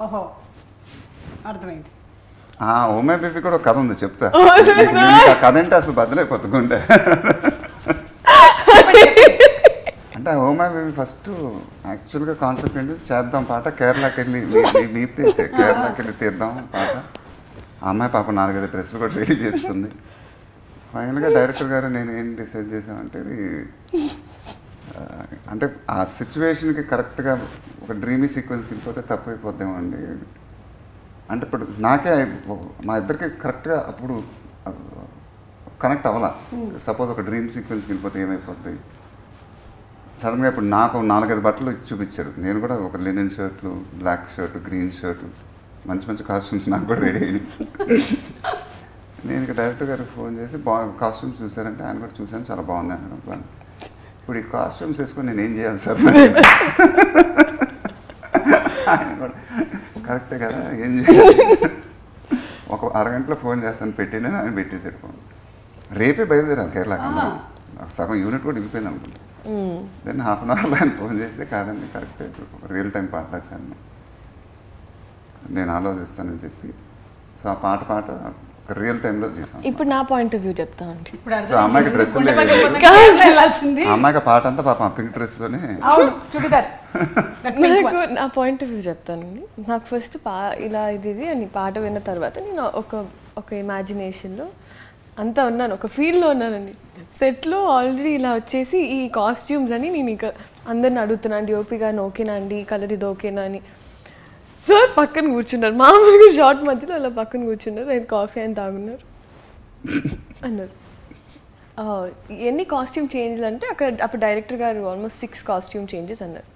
ఓహో, అర్థమైంది. ఓ మై బేబీ కూడా ఒక కథ ఉంది, చెప్తా. ఆ కథ అంటే అసలు బద్దలైపోతుంది గుండె. అంటే ఓ మై బేబీ ఫస్ట్ యాక్చువల్గా కాన్సెప్ట్ ఏంటి, చేద్దాం పాట, కేరళకి వెళ్ళి మీ ప్లేసే, కేరళకి వెళ్ళి తీద్దాం పాట. ఆ అమ్మాయి పాప 4-5 డ్రెస్సులు కూడా రెడీ చేసుకుంది. ఫైనల్గా డైరెక్టర్ గారు నేను ఏం డిసైడ్ చేసామంటే, ఇది అంటే ఆ సిచ్యువేషన్కి కరెక్ట్గా ఒక డ్రీమీ సీక్వెన్స్ వెళ్ళిపోతే తప్పు అయిపోద్దాం అండి. అంటే ఇప్పుడు నాకే మా ఇద్దరికి కరెక్ట్గా అప్పుడు కనెక్ట్ అవ్వాల. సపోజ్ ఒక డ్రీమ్ సీక్వెన్స్కి వెళ్ళిపోతే ఏమైపోద్ది. సడన్గా ఇప్పుడు నాకు 4-5 బట్టలు చూపించారు, నేను కూడా ఒక లినెన్ షర్ట్లు, బ్లాక్ షర్ట్, గ్రీన్ షర్ట్, మంచి మంచి కాస్ట్యూమ్స్ నాకు కూడా రెడీ అయినాయి. నేను ఇక డైరెక్టర్ గారికి ఫోన్ చేసి కాస్ట్యూమ్స్ చూసారంటే ఆయన కూడా చూశాను, చాలా బాగున్నాయి అన్నాడు. ఇప్పుడు ఈ కాస్ట్యూమ్స్ వేసుకొని నేను ఏం చేయాలి సార్? ఆయన కూడా కరెక్టే కదా, ఏం చేయాలి? ఒక అరగంటలో ఫోన్ చేస్తాను పెట్టినా, ఆయన పెట్టేసాడు ఫోన్. రేపే బయలుదేరాను కేరళకి. సగం యూనిట్ కూడా వెళ్ళిపోయింది అనుకుంటా. దెన్ హాఫ్ అన్ అవర్లో ఆయన ఫోన్ చేస్తే, కాదండి కరెక్టే, రియల్ టైం పాటలాచాను, నేను ఆలోచిస్తానని చెప్పి, సో ఆ పాట రియల్ టైంలో చేసాను. ఇప్పుడు నా పాయింట్ ఆఫ్ వ్యూ చెప్తానండి. సో అమ్మాయికి డ్రెస్సులు, అమ్మాయికి పాట అంతా పాప పింక్ డ్రెస్లోనే. నాకు నా పాయింట్ ఆఫ్ వ్యూ చెప్తానండి. నాకు ఫస్ట్ ఇలా ఇది అని పాట విన్న తర్వాత నేను ఒక ఇమాజినేషన్లో అంతా ఉన్నాను, ఒక ఫీల్డ్లో ఉన్నానండి. సెట్లో ఆల్రెడీ ఇలా వచ్చేసి ఈ కాస్ట్యూమ్స్ అని నేను ఇక అందరిని అడుగుతున్నాను, ఓపీ గారిని ఓకేనా అండి, కలర్ ఇది ఓకేనా అని. సార్ పక్కన కూర్చున్నారు, మామూలుగా షార్ట్ మధ్యలో అలా పక్కన కూర్చున్నారు. ఆయన కాఫీ అని తాగున్నారు అన్నారు. ఎన్ని కాస్ట్యూమ్ చేంజ్లు అంటే అప్పుడు డైరెక్టర్ గారు ఆల్మోస్ట్ 6 కాస్ట్యూమ్ చేంజెస్ అన్నారు.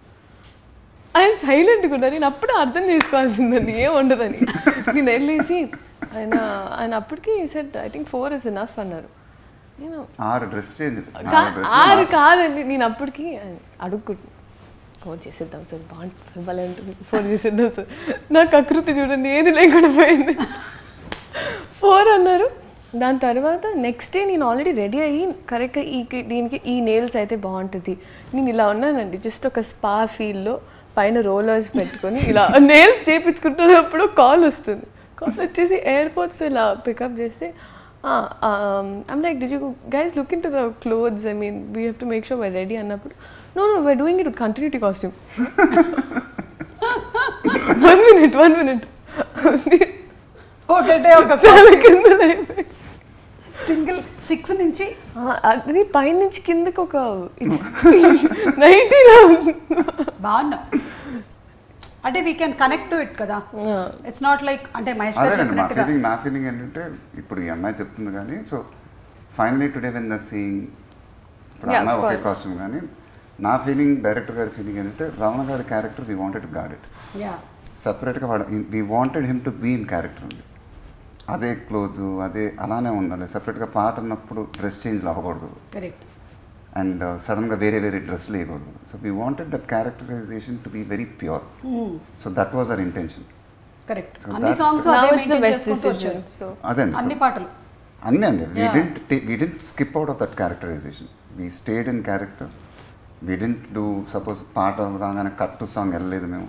ఆయన సైలెంట్గా ఉన్నారు. నేను అప్పుడు అర్థం చేసుకోవాల్సిందండి ఏం ఉండదని. నేను వెళ్ళేసి ఆయన అప్పటికి set I think 4 is enough అన్నారు. నేను 6 కాదండి, నేను అప్పటికి అడుక్కుంటున్నాను, 4 చేసేద్దాం సార్, బాగుంటుంది, ఉంటుంది, 4 చేసేద్దాం సార్. నాకు ఆకృతి చూడండి ఏది లేకుండా పోయింది. 4 అన్నారు. దాని తర్వాత నెక్స్ట్ డే నేను ఆల్రెడీ రెడీ అయ్యి కరెక్ట్గా దీనికి ఈ నెయిల్స్ అయితే బాగుంటుంది, నేను ఇలా ఉన్నానండి. జస్ట్ ఒక స్పా ఫీల్డ్లో పైన రోలర్స్ పెట్టుకొని ఇలా నెయిల్స్ చేయించుకుంటున్నప్పుడు కాల్ వస్తుంది. కాల్ వచ్చేసి ఎయిర్పోర్ట్స్ ఇలా పికప్ చేస్తే, I'm like did you guys look in to the clothes, I mean we have to make sure we're ready అన్నప్పుడు, no we're doing it with continuity costume. 1 minute ఒకటే ఒక single 6 నుంచి అది పైనుంచి కిందకి ఒక 90 బాగున్నా. అంటే we can connect to it కదా, ఇట్స్ నాట్ లైక్ అంటే మహేష్ నా ఫీలింగ్ ఏంటంటే, ఇప్పుడు ఈ అమ్మాయి చెప్తుంది కానీ, so finally today when the seeing, ఇప్పుడు అమ్మాయి ఒకే కాస్ట్యూమ్ కానీ, నా ఫీలింగ్, డైరెక్టర్ గారి ఫీలింగ్ ఏంటంటే, రమణ గారి character we wanted to got it సపరేట్గా. We wanted him to be in character ఉంది, అదే క్లోజు అదే అలానే ఉండాలి. సపరేట్గా పాట అన్నప్పుడు డ్రెస్ చేంజ్లు అవ్వకూడదు, అండ్ సడన్గా వేరే డ్రెస్సులు వేయకూడదు. So we wanted that characterisation to be very pure. So that was our intention. అన్ని పాటలు అన్నీ అండి. We didn't skip out of that characterisation. We stayed in character. We didn't do suppose పాట రాగానే కట్టు సాంగ్ వెళ్ళలేదు మేము,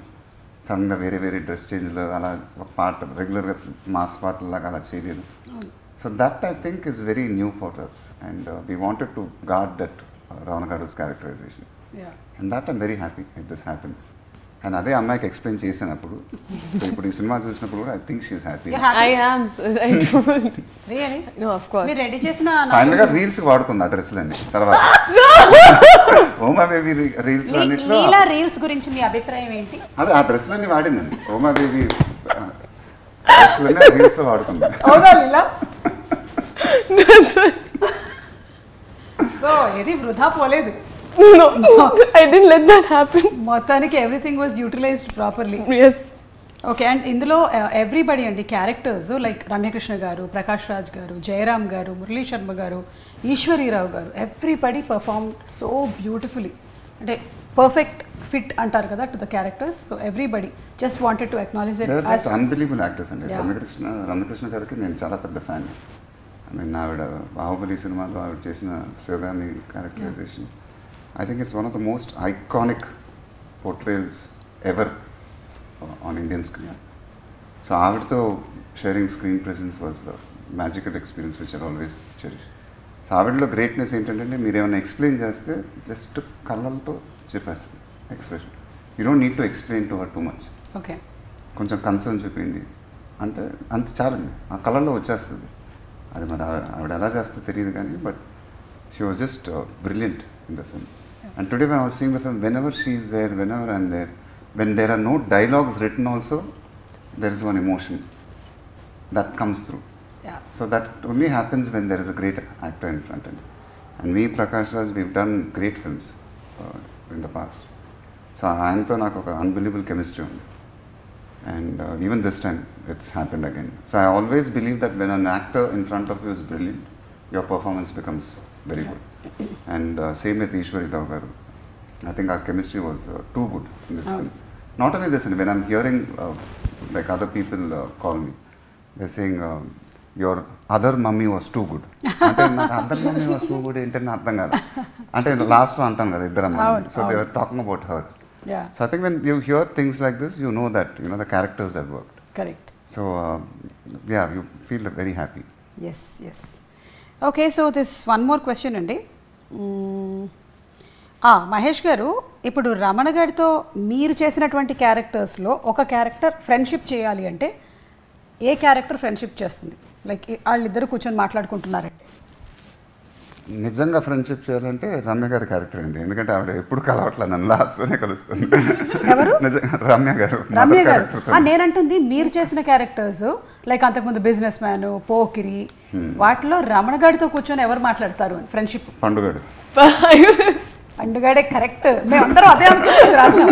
సడన్గా వేరే డ్రెస్ చేంజ్లు అలా ఒక పాట రెగ్యులర్గా మాస్ పాటలాగా అలా చేయలేదు. So that I think is very new for us, and we wanted to God that Ravana Garu's characterization. And that I'm very happy if this happened. And అదే అమ్మాయికి ఎక్స్ప్లెయిన్ చేసినప్పుడు సో ఇప్పుడు ఈ సినిమా చూసినప్పుడు కూడా I think she's happy. I am, sir. I don't. Really No, of course. మీరు ready చేసిన ఫైనల్గా రీల్స్ వాడుకుంది ఆ డ్రెస్లన్నీ తర్వాత ఓమా బేబీ రీల్స్ అన్నిట్లో లీలా రీల్స్ గురించి మీ అభిప్రాయం ఏంటి? అదే ఆ డ్రెస్లన్నీ వాడిందండి. ఓమా బేబీ డ్రెస్లన్నీ రీల్స్ వాడుకుంది. అవునా లీలా? సో ఇది వృధా పోలేదు. No, I didn't let that happen. మొత్తానికి everything was utilised properly. Yes. Okay, and ఇందులో ఎవ్రీబడి అండి క్యారెక్టర్స్ లైక్ రమ్యకృష్ణ గారు, ప్రకాష్ రాజ్ గారు, జయరామ్ గారు, మురళీ శర్మ గారు, ఈశ్వరీరావు గారు, ఎవ్రీబడి పర్ఫార్మ్ సో బ్యూటిఫుల్లీ. అంటే పర్ఫెక్ట్ ఫిట్ అంటారు కదా to the characters. So everybody just wanted to acknowledge it as unbelievable actors అండి. Yeah. రమ్యకృష్ణ గారికి నేను చాలా పెద్ద ఫ్యాన్. ఐ మీన్ ఆవిడ బాహుబలి సినిమాలో ఆవిడ చేసిన Sivagami characterization I think it's one of the most iconic portrayals ever on Indian screen. So ఆవిడతో sharing screen presence was the magical experience which are always cherish. So ఆవిడలో గ్రేట్నెస్ ఏంటంటే మీరు ఏమైనా explain చేస్తే జస్ట్ కళ్ళతో చెప్పేస్తుంది expression. You don't need to explain to her too much. Okay, కొంచెం concern చూపింది అంటే అంత చాలండి, ఆ కళల్లో వచ్చేస్తుంది. అది మరి ఆవిడ ఎలా చేస్తుందో తెలియదు కానీ but she was just brilliant in the film. And today when I was seeing the film, whenever she is there, whenever I'm there, when there are no dialogues written also, there is one emotion that comes through. Yeah, So that only happens when there is a great actor in front. And me, Prakash Raj, we've done great films in the past. So ఆయనతో నాకు ఒక unbelievable chemistry ఉంది. And even this time it's happened again. So I always believe that when an actor in front of you is brilliant, your performance becomes very good. And same with Ishwarirav garu. I think our chemistry was too good in this film. Not only this, when I'm hearing like other people call me, they're saying your other mummy was too good. అంటే నాకు other mummy was too good ఏంటంటే నాకు అర్థం కాదు. అంటే లాస్ట్లో అంటాను కదా ఇద్దరు అమ్మ. So they are talking about her. Yeah, So I think when you hear things like this, you know that the characters that worked. Correct. So yeah, you feel very happy. Yes yes. Okay, so this one more question అండి. మహేష్ గారు, ఇప్పుడు రమణ గారితో మీరు చేసినటువంటి క్యారెక్టర్స్లో ఒక character friendship చేయాలి అంటే ఏ character friendship చేస్తుంది? లైక్ వాళ్ళిద్దరు కూర్చొని మాట్లాడుకుంటున్నారంటే నిజంగా ఫ్రెండ్షిప్ చేయాలంటే రమ్య గారి క్యారెక్టర్ అండి. ఎందుకంటే ఆవిడ ఎప్పుడు కలవట్లేదు, నన్ను లాస్ట్లోనే కలుస్తుంది. ఎవరు? రమ్య గారు. రమ్య గారు. నేనంటుంది మీరు చేసిన క్యారెక్టర్స్ లైక్ అంతకుముందు బిజినెస్ మ్యాన్, పోకిరి, వాటిలో రమణ గారితో కూర్చొని ఎవరు మాట్లాడతారు అని ఫ్రెండ్షిప్? పండుగాడు. పండుగాడే కరెక్ట్. మేమందరం అదే అనుకున్నాం, రాసాం.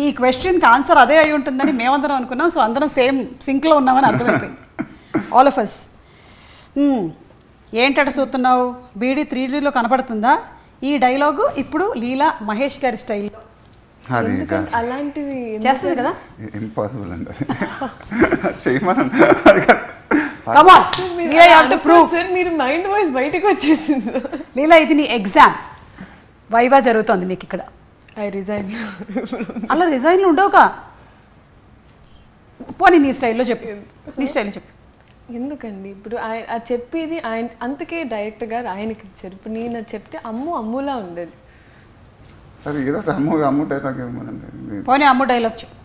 ఈ క్వశ్చన్కి ఆన్సర్ అదే అయి ఉంటుందని మేమందరం అనుకున్నాం. సో అందరం సేమ్ సింక్లో ఉన్నామని అర్థమైపోయింది ఆల్ ఆఫ్ అస్. ఏంటట చూస్తున్నావు, బీడీ 3Dలో కనపడుతుందా? ఈ డైలాగు ఇప్పుడు లీలా మహేష్ గారి స్టైల్లో అది అలాంటివి చేస్తుంది కదా. ఇంపాసిబుల్ అండి అది చేయమని. మీరు మైండ్ వాయిస్ బయటకు వచ్చేసింది. లీలా, ఇది నీ ఎగ్జామ్, వైవా జరుగుతుంది నీకు ఇక్కడ. I resign. అలా రిజైన్లు ఉండవుగా. పోనీ నీ స్టైల్లో చెప్పు, నీ స్టైల్లో చెప్పు. ఎందుకండి ఇప్పుడు ఆయన చెప్పేది ఆయన, అందుకే డైరెక్టర్ గారు ఆయనకి ఇచ్చారు. ఇప్పుడు నేను చెప్తే అమ్ములా ఉండేది. సరే ఏదో అమ్ము డైలాగ్ ఇవ్వమనండి. పోనీ అమ్ము డైలాగ్ చెప్పు.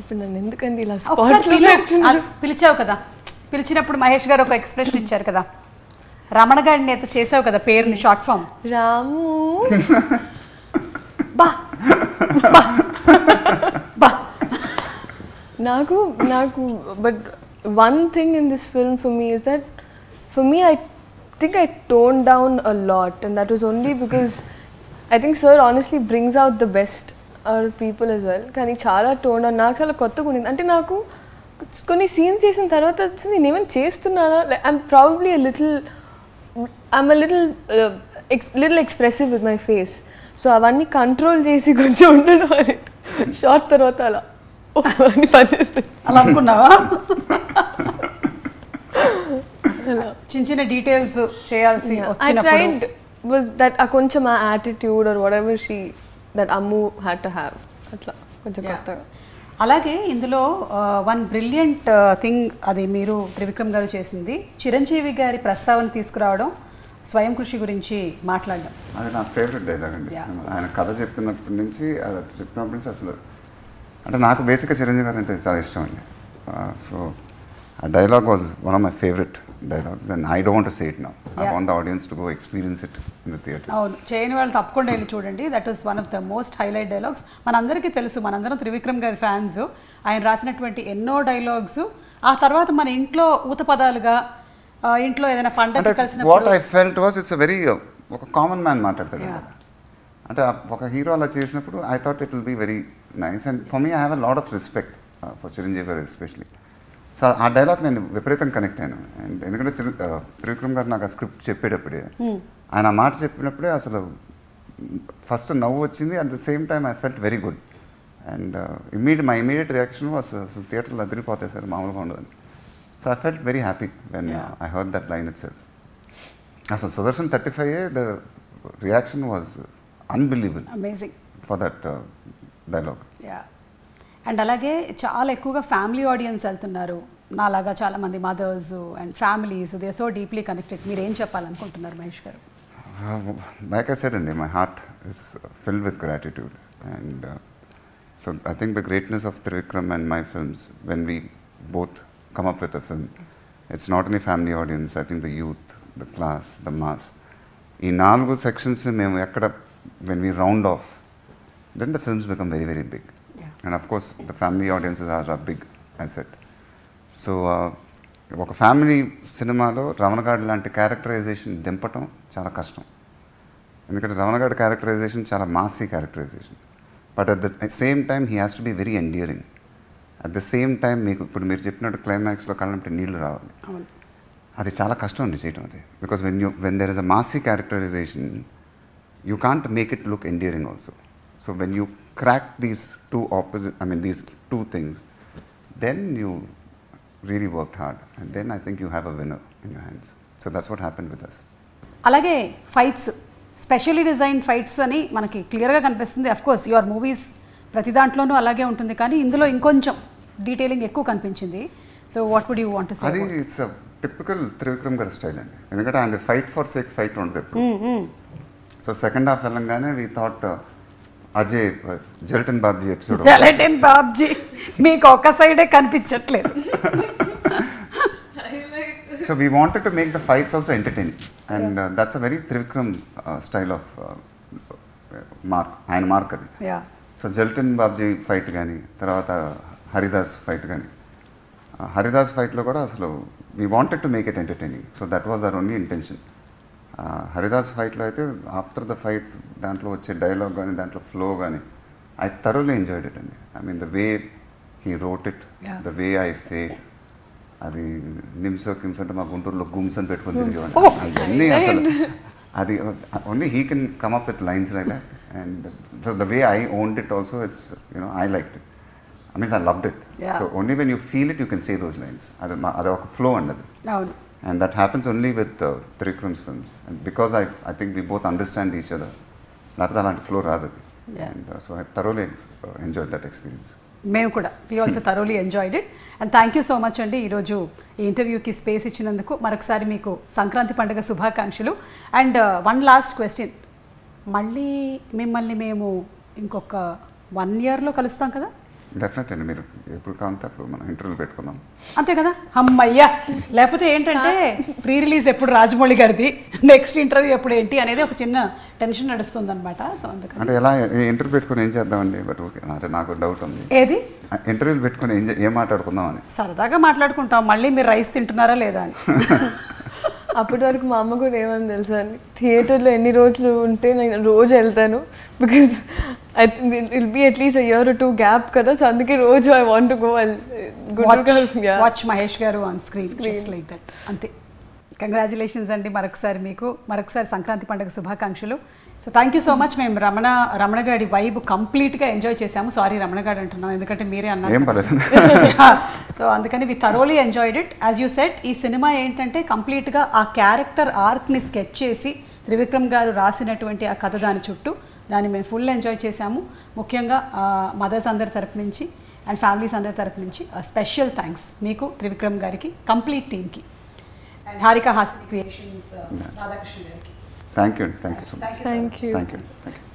ఇప్పుడు నన్ను ఎందుకండి ఇలా పిలిచావు కదా, పిలిచినప్పుడు మహేష్ గారు ఒక ఎక్స్ప్రెషన్ ఇచ్చారు కదా, రమణ గారిని నేతో చేసావు కదా పేరుని షార్ట్ ఫామ్. రాము బా బా బా. నాకు but one thing in this film for me is that for me I think I tone down a lot and that was only because I think sir honestly brings out the best our people as well. కానీ చాలా tone down, నాకు చాలా కొత్తగా ఉండింది. అంటే నాకు కొన్ని scenes చేసిన తర్వాత వచ్చింది నేను ఏమైనా చేస్తున్నానా, I'm probably I'm a little expressive with my face. So అవన్నీ కంట్రోల్ చేసి కొంచెం ఉండడం అని షార్ట్ తర్వాత అలా అని పనిచేస్తుంది. అలా అనుకున్నావా? చిన్న చిన్న డీటెయిల్స్ చేయాల్సి వచ్చినప్పుడు was that కొంచెం ఆ attitude or whatever that Ammu had to have అట్లా కొంచెం కొత్తగా. అలాగే ఇందులో వన్ బ్రిలియంట్ థింగ్, అది మీరు త్రివిక్రమ్ గారు చేసింది, చిరంజీవి గారి ప్రస్తావన తీసుకురావడం, స్వయం కృషి గురించి మాట్లాడడం. అది నా ఫేవరెట్ డైలాగ్ అండి. ఆయన కథ చెప్పినప్పటి నుంచి అసలు అంటే నాకు బేసిక్గా చిరంజీవి గారు అంటే చాలా ఇష్టం అండి. సో ఆ dialogue was one of my favourite dialogues and I don't want to say it now. I want the audience to go experience it in the theatre. అవును, చేయని వాళ్ళు తప్పకుండా వెళ్ళి చూడండి. That was one of the most highlight dialogues. మనందరికీ తెలుసు, మనందరం త్రివిక్రమ్ గారి ఫ్యాన్స్. ఆయన రాసినటువంటి ఎన్నో డైలాగ్స్ ఆ తర్వాత మన ఇంట్లో ఊత పదాలుగా ఇంట్లో ఏదైనా పండగ కలిసిన what I felt was it's very ఒక కామన్ మ్యాన్ మాట్లాడతాడు కదా. అంటే ఒక హీరో అలా చేసినప్పుడు I thought it will be very nice and for me I have a lot of respect for Chiranjeevi గారు ఎస్పెషలీ. సో ఆ డైలాగ్ నేను విపరీతంగా కనెక్ట్ అయ్యాను. అండ్ ఎందుకంటే త్రివిక్రమ్ గారు నాకు ఆ స్క్రిప్ట్ చెప్పేటప్పుడే ఆయన ఆ మాట చెప్పినప్పుడే అసలు ఫస్ట్ నవ్వు వచ్చింది. At the same time I felt very good. And my immediate reaction was అసలు థియేటర్లో అదిరిపోతాయి సార్, మామూలుగా ఉండదని. So I felt very happy when I heard that line itself. అసలు Sudarshan 35 the reaction was unbelievable amazing for that dialogue. And అలాగే చాలా ఎక్కువగా family audience వెళ్తున్నారు. నాలాగా చాలామంది mothers and families, they so deeply connected. మీరు ఏం చెప్పాలనుకుంటున్నారు మహేష్ గారు? Like I said, my heart is filled with gratitude. And so I think the greatness of Trivikram and my films, when we both come up with a film, it's not only family audience, I think the youth, the class, the mass. In 4 sections, when we round off, then the films become very, very big. And of course, the family audiences are a big asset. So, ఒక family సినిమాలో రమణగాడి లాంటి characterisation దింపటం చాలా కష్టం. ఎందుకంటే రమణగాడి characterization చాలా massy characterization. But at the same time he has to be very endearing. At the same time మీకు ఇప్పుడు మీరు చెప్పినట్టు క్లైమాక్స్లో కళ్ళంటే నీళ్లు రావాలి. అది చాలా కష్టం అండి చేయటం అది. Because when there is a massy characterisation you can't make it look endearing also. So when you crack these these two things, then you really worked hard, and then I think you have a winner in your hands. So that's what happened with us. అలాగే fights, specially design fights అని మనకి క్లియర్గా కనిపిస్తుంది. Of course your movies ప్రతి దాంట్లోనూ అలాగే ఉంటుంది, కానీ ఇందులో ఇంకొంచెం డీటెయిలింగ్ ఎక్కువ కనిపించింది. So what would you want to say? అది ఇట్స్ టిపికల్ త్రివిక్రమ్ గారి స్టైల్ అండి. ఎందుకంటే ఆయన ఫైట్ ఫర్ సేక్ ఫైట్ ఉంటుంది ఎప్పుడు. సో సెకండ్ హాఫ్ వెళ్ళంగానే వీ థాట్ అజయ్ జెల్టన్ బాబ్జీ ఎపిసోడ్. జెల్టన్ బాబ్జీ మీకు ఒక సైడే కనిపించట్లేదు. So we wanted to make the fights also entertaining, and that's a very Trivikram style of mark adi. Yeah. So జెల్టన్ బాబ్జీ ఫైట్ కానీ తర్వాత హరిదాస్ ఫైట్ కానీ, హరిదాస్ ఫైట్లో కూడా అసలు we wanted to make it entertaining. So that was our only intention. Haridas ఫైట్లో అయితే after the fight దాంట్లో వచ్చే డైలాగ్ కానీ దాంట్లో ఫ్లో కానీ ఐ థరోలీ ఎంజాయ్డ్ ఇట్ అండి. I mean the way he wrote it, the way I say it. అది నిమ్సో కిమ్స్ అంటే మా గుంటూరులో గుమ్స్ అని పెట్టుకొని తిరిగేవాడి. అవన్నీ అసలు అది only he can come up with lines like that. And so the way I owned it also it's I liked it. I means I loved it. So only when you feel it you can say those lines. అది ఒక flow అండి అది. And that happens only with Trivikram's films, and because I think we both understand each other, lapata alanti flow raadu. And so I thoroughly enjoyed that experience. మేము కూడా we also thoroughly enjoyed it, and thank you so much అండి ఈరోజు ఈ ఇంటర్వ్యూకి space ఇచ్చినందుకు. మరొకసారి మీకు సంక్రాంతి పండుగ శుభాకాంక్షలు. అండ్ వన్ లాస్ట్ క్వశ్చన్, మళ్ళీ మిమ్మల్ని మేము ఇంకొక 1 yearలో కలుస్తాం కదా? డెఫినెట్ అండి. మీరు ఎప్పుడు కావాలంటే అప్పుడు మనం ఇంటర్వ్యూలు పెట్టుకుందాం. అంతే కదా? అమ్మయ్యా. లేకపోతే ఏంటంటే ప్రీ రిలీజ్ ఎప్పుడు రాజమౌళి గారిది, నెక్స్ట్ ఇంటర్వ్యూ ఎప్పుడు ఏంటి అనేది ఒక చిన్న టెన్షన్ నడుస్తుంది అనమాట. సో అందుకని అంటే ఎలా ఇంటర్వ్యూ పెట్టుకుని ఏం చేద్దామండి? బట్ ఓకే, అంటే నాకు డౌట్ ఉంది. ఏది ఇంటర్వ్యూలు పెట్టుకుని ఏం మాట్లాడుకుందాం అని. సరదాగా మాట్లాడుకుంటాం, మళ్ళీ మీరు రైస్ తింటున్నారా లేదా అని. అప్పటి వరకు మా అమ్మ కూడా ఏమని తెలుసా అండి, థియేటర్లో ఎన్ని రోజులు ఉంటే నేను రోజు వెళ్తాను, because I think will be at least a year or 2 gap కదా. సో అందుకే రోజు I want to go watch Mahesh garu on screen just like that. అంతే. కంగ్రాచులేషన్స్ అండి మరొకసారి సంక్రాంతి పండుగ శుభాకాంక్షలు. So thank you so much. మేము రమణగాడి వైబ్ కంప్లీట్గా ఎంజాయ్ చేసాము. సారీ రమణగాడు అంటున్నాం, ఎందుకంటే మీరే అన్నారు. సో అందుకని we thoroughly enjoyed it. As you said, ఈ సినిమా ఏంటంటే కంప్లీట్గా ఆ క్యారెక్టర్ ఆర్క్ని స్కెచ్ చేసి త్రివిక్రమ్ గారు రాసినటువంటి ఆ కథ దాని చుట్టూ దాన్ని మేము ఫుల్ ఎంజాయ్ చేసాము. ముఖ్యంగా మదర్స్ అందరి తరపు నుంచి అండ్ ఫ్యామిలీస్ అందరి తరపు నుంచి స్పెషల్ థ్యాంక్స్ మీకు, త్రివిక్రమ్ గారికి, కంప్లీట్ టీమ్కి. అండ్ హారిక హాస్య క్రియేషన్స్ రాధాకృష్ణ గారికి. Thank you so much. Thank you. Thank you.